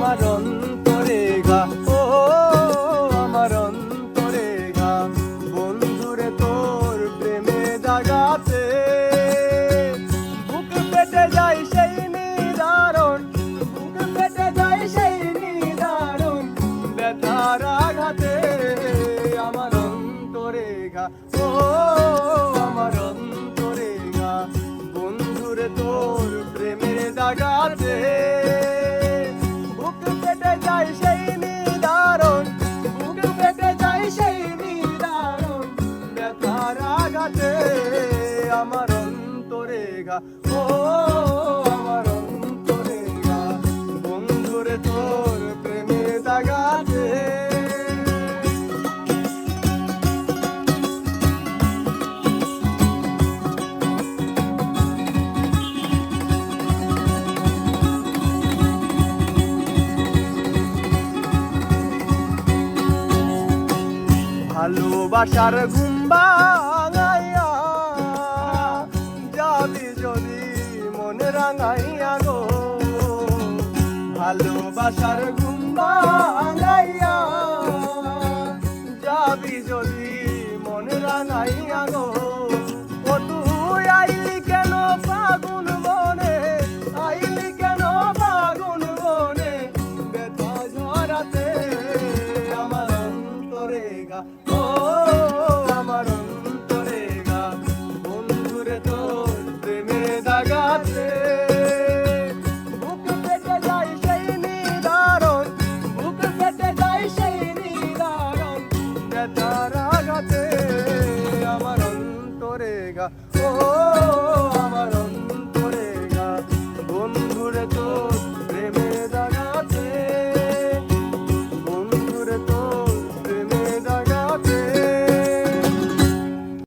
আমার অন্তরে ঘা, ও আমার অন্তরে ঘা, বন্ধুরে তোর প্রেমে জাগাতে বুক ফেটে যায় সেই নিদারুণ, বুক ফেটে যায় সেই নিদারুণ ব্যথার আঘাতে। আমার অন্তরে ঘা, ও আমার অন্তরে ঘা, বন্ধুরে তোর প্রেমে জাগাতে বুক ফেটে যায় সেই নিদারুণ, বুক ফেটে যায় সেই নিদারুণ ব্যথার আঘাতে। আমার অন্তরে ঘা, ও আমার অন্তরে ঘা, বন্ধুরে তোর প্রেমে জাগাতে। ভালোবাসার ঘুম ভাঙাইয়া যাবি যদি মনে রাঙাইয়া গো, ভালোবাসার ঘুম ভাঙাইয়া যাবি যদি মনে রাঙাইয়া গো।